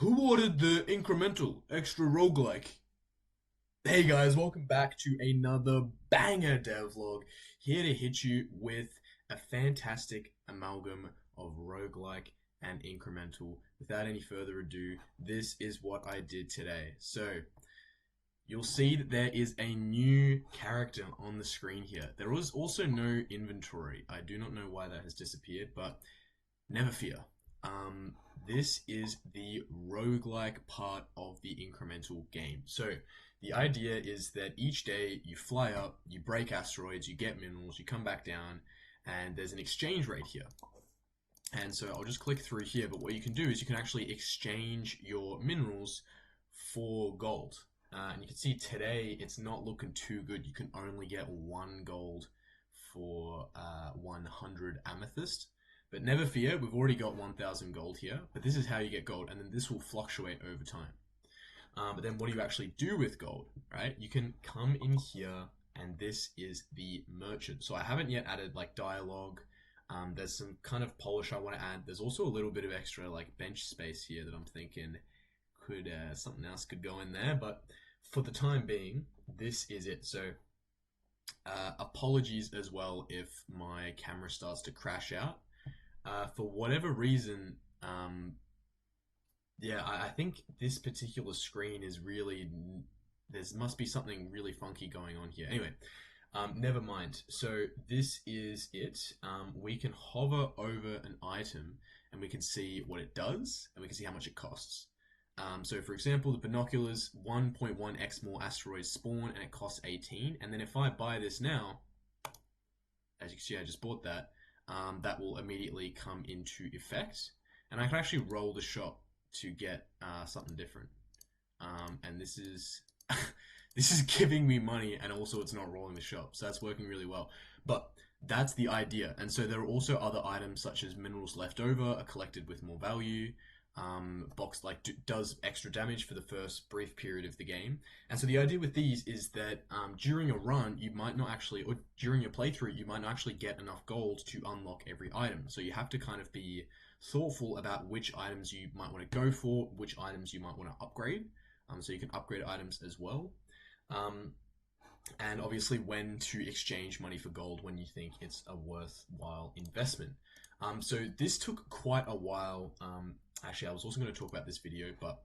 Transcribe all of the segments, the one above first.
Who ordered the incremental extra roguelike? Hey guys, welcome back to another banger devlog. Here to hit you with a fantastic amalgam of roguelike and incremental. Without any further ado, this is what I did today. So, you'll see that there is a new character on the screen here. There was also no inventory. I do not know why that has disappeared, but never fear. Um, this is the roguelike part of the incremental game. So the idea is that each day you fly up, you break asteroids, you get minerals, you come back down, and there's an exchange rate here. And so I'll just click through here, but what you can do is you can actually exchange your minerals for gold. And you can see today it's not looking too good. You can only get 1 gold for 100 amethyst. But never fear, we've already got 1000 gold here. But this is how you get gold, and then this will fluctuate over time. But then what do you actually do with gold, right? You can come in here, and this is the merchant. So I haven't yet added like dialogue. There's some kind of polish I want to add. There's also a little bit of extra like bench space here that I'm thinking could something else could go in there. But for the time being, this is it. So apologies as well if my camera starts to crash out. For whatever reason, yeah, I think this particular screen is really, there must be something really funky going on here. Anyway, never mind. So this is it. We can hover over an item and we can see what it does and we can see how much it costs. So for example, the binoculars, 1.1x more asteroids spawn and it costs 18. And then if I buy this now, as you can see, I just bought that. That will immediately come into effect. And I can actually roll the shop to get something different. And this is this is giving me money, and also it's not rolling the shop, so that's working really well. But that's the idea. And so there are also other items such as minerals left over are collected with more value. Box like does extra damage for the first brief period of the game. And so the idea with these is that during a run, you might not actually, or during your playthrough, you might not actually get enough gold to unlock every item. So you have to kind of be thoughtful about which items you might want to go for, which items you might want to upgrade. So you can upgrade items as well. And obviously when to exchange money for gold when you think it's a worthwhile investment. So this took quite a while. Actually, I was also going to talk about this video, but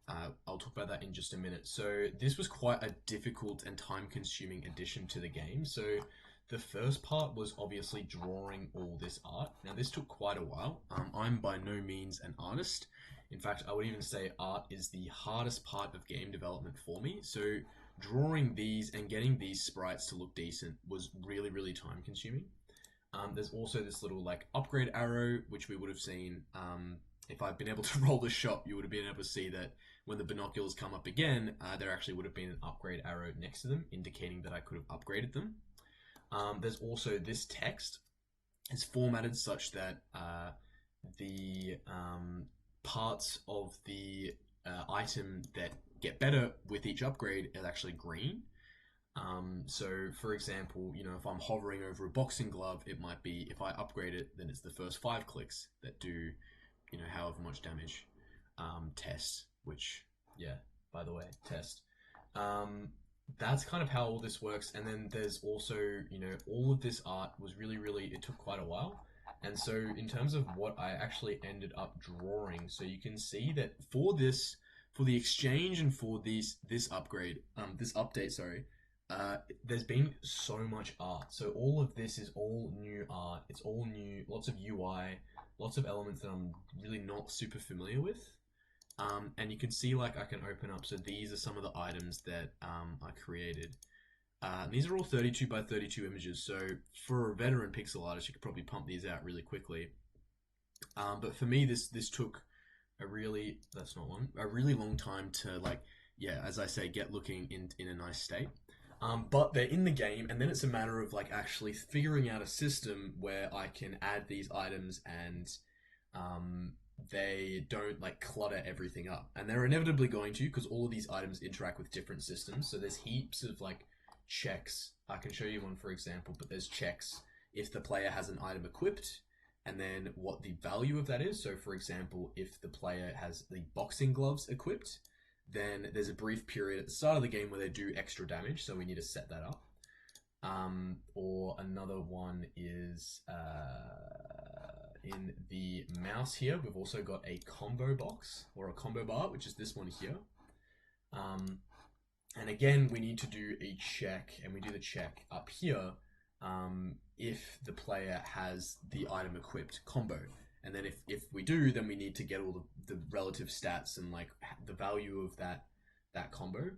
I'll talk about that in just a minute. So this was quite a difficult and time-consuming addition to the game. So the first part was obviously drawing all this art. Now this took quite a while. I'm by no means an artist. In fact, I would even say art is the hardest part of game development for me. So drawing these and getting these sprites to look decent was really, really time-consuming. There's also this little like upgrade arrow, which we would have seen if I'd been able to roll the shop, you would have been able to see that when the binoculars come up again, there actually would have been an upgrade arrow next to them, indicating that I could have upgraded them. There's also this text. It's formatted such that the parts of the item that get better with each upgrade is actually green. So for example, you know, if I'm hovering over a boxing glove, it might be, if I upgrade it, then it's the first 5 clicks that do, you know, however much damage. Test, which, yeah, by the way, test. That's kind of how all this works. And then there's also, you know, all of this art was really, really, it took quite a while. And so in terms of what I actually ended up drawing, so you can see that for this, for the exchange and for this upgrade, this update, sorry, there's been so much art. So all of this is all new art. It's all new, lots of UI, lots of elements that I'm really not super familiar with. And you can see, like, I can open up, so these are some of the items that I created. These are all 32 by 32 images, so for a veteran pixel artist, you could probably pump these out really quickly. But for me, this took a really, that's not one, a really long time to, like, yeah, as I say, get looking in a nice state. But they're in the game, and then it's a matter of like actually figuring out a system where I can add these items and they don't like clutter everything up. And they're inevitably going to, because all of these items interact with different systems. So there's heaps of like checks. I can show you one for example, but there's checks if the player has an item equipped. and then what the value of that is. So for example, if the player has the boxing gloves equipped, then there's a brief period at the start of the game where they do extra damage, so we need to set that up. Or another one is in the mouse here, we've also got a combo box or a combo bar, which is this one here. And again, we need to do a check, and we do the check up here if the player has the item equipped combo. And then if we do, then we need to get all the relative stats and like the value of that combo.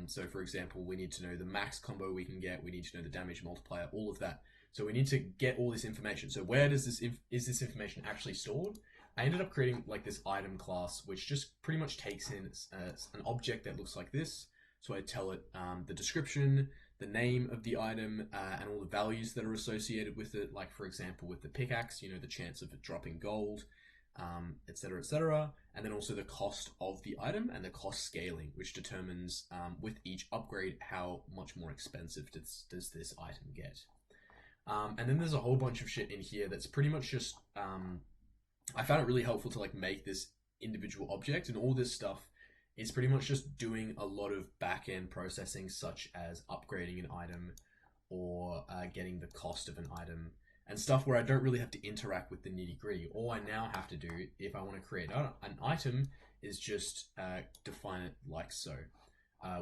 So for example, we need to know the max combo we can get, we need to know the damage multiplier, all of that. So we need to get all this information. So where does is this information actually stored? I ended up creating like this item class, which just pretty much takes in an object that looks like this. So I tell it the description, the name of the item, and all the values that are associated with it. Like for example, with the pickaxe, you know, the chance of it dropping gold, etc., etc. And then also the cost of the item and the cost scaling, which determines with each upgrade how much more expensive does this item get. And then there's a whole bunch of shit in here that's pretty much just I found it really helpful to like make this individual object, and all this stuff is pretty much just doing a lot of back-end processing, such as upgrading an item or getting the cost of an item and stuff where I don't really have to interact with the nitty-gritty. All I now have to do if I want to create an item is just define it like so,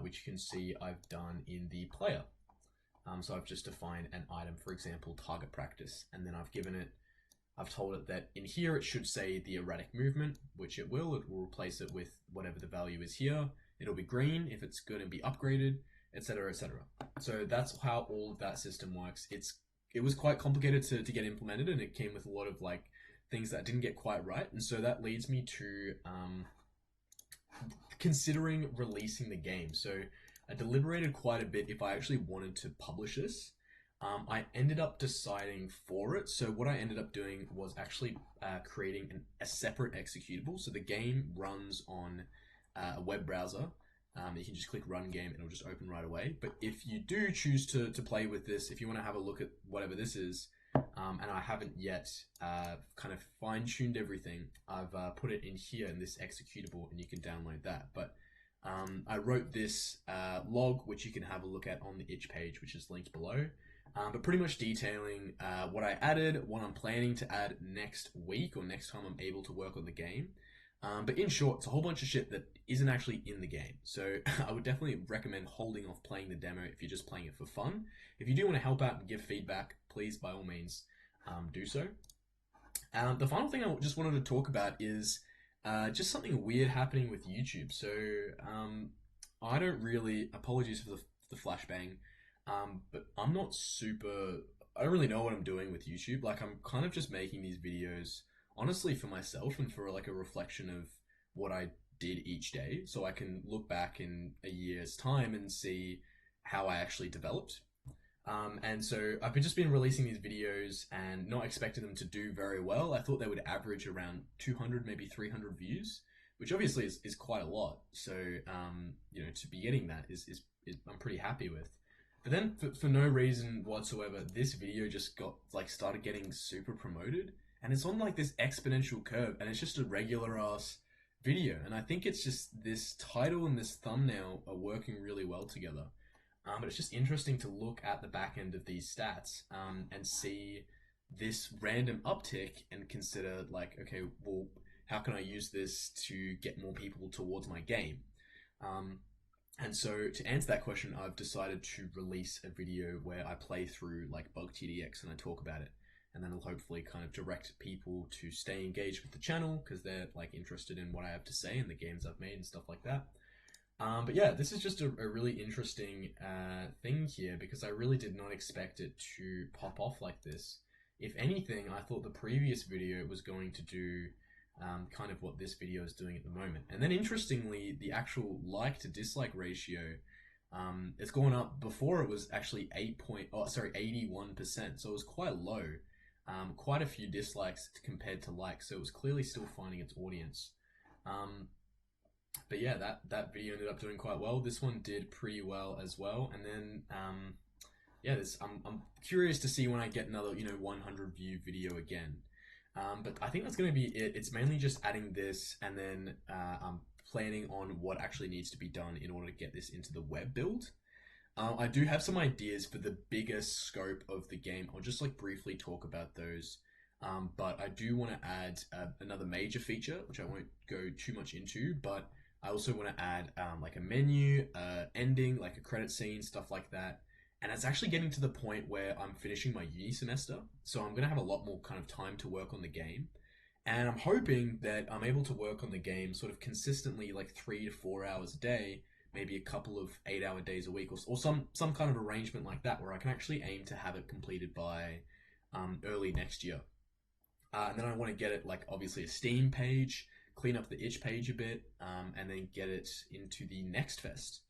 which you can see I've done in the player. So I've just defined an item, for example, target practice, and then I've told it that in here it should say the erratic movement, which it will. It will replace it with whatever the value is here. It'll be green if it's going to be upgraded, etc., etc. So that's how all of that system works. It was quite complicated to get implemented, and it came with a lot of like things that didn't get quite right. And so that leads me to considering releasing the game. So I deliberated quite a bit if I actually wanted to publish this. I ended up deciding for it. So what I ended up doing was actually creating a separate executable. So the game runs on a web browser. You can just click run game and it'll just open right away. But if you do choose to play with this, if you want to have a look at whatever this is, and I haven't yet kind of fine-tuned everything, I've put it in here in this executable, and you can download that. But I wrote this log, which you can have a look at on the itch page, which is linked below. But pretty much detailing what I added, what I'm planning to add next week or next time I'm able to work on the game. But in short, it's a whole bunch of shit that isn't actually in the game. So I would definitely recommend holding off playing the demo if you're just playing it for fun. If you do want to help out and give feedback, please, by all means, do so. The final thing I just wanted to talk about is just something weird happening with YouTube. So I don't really, apologies for the flashbang, but I'm not I don't really know what I'm doing with YouTube. Like, I'm kind of just making these videos honestly for myself and for like a reflection of what I did each day, so I can look back in a year's time and see how I actually developed. And so I've just been releasing these videos and not expecting them to do very well. I thought they would average around 200, maybe 300 views, which obviously is quite a lot. So, you know, to be getting that is I'm pretty happy with. But then for no reason whatsoever, this video just started getting super promoted, and it's on like this exponential curve, and it's just a regular ass video. And I think it's just this title and this thumbnail are working really well together. But it's just interesting to look at the back end of these stats and see this random uptick and consider like, okay, well, how can I use this to get more people towards my game? And so to answer that question, I've decided to release a video where I play through like Bug TDX and I talk about it. And then it'll hopefully kind of direct people to stay engaged with the channel because they're like interested in what I have to say and the games I've made and stuff like that. But yeah, this is just a really interesting thing here because I really did not expect it to pop off like this. If anything, I thought the previous video was going to do kind of what this video is doing at the moment. And then interestingly, the actual like to dislike ratio, it's gone up. Before it was actually 81%. So it was quite low. Quite a few dislikes compared to likes. So it was clearly still finding its audience. But yeah, that video ended up doing quite well. This one did pretty well as well. And then, yeah, I'm curious to see when I get another, 100 view video again. But I think that's going to be it. It's mainly just adding this, and then I'm planning on what actually needs to be done in order to get this into the web build. I do have some ideas for the bigger scope of the game. I'll just like briefly talk about those. But I do want to add another major feature, which I won't go too much into. But I also want to add like a menu, ending, like a credit scene, stuff like that. And it's actually getting to the point where I'm finishing my uni semester, so I'm gonna have a lot more kind of time to work on the game. And I'm hoping that I'm able to work on the game sort of consistently, like 3 to 4 hours a day, maybe a couple of 8 hour days a week, or some kind of arrangement like that, where I can actually aim to have it completed by early next year. And then I want to get it like obviously a Steam page, clean up the itch page a bit, and then get it into the next fest.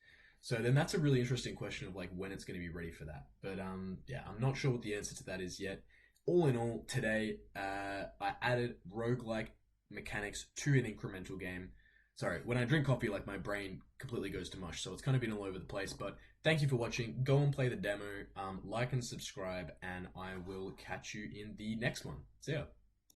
So then that's a really interesting question of like when it's going to be ready for that. But yeah, I'm not sure what the answer to that is yet. All in all, today I added roguelike mechanics to an incremental game. Sorry, when I drink coffee, like my brain completely goes to mush, so it's kind of been all over the place. But thank you for watching. Go and play the demo, like and subscribe, and I will catch you in the next one. See ya.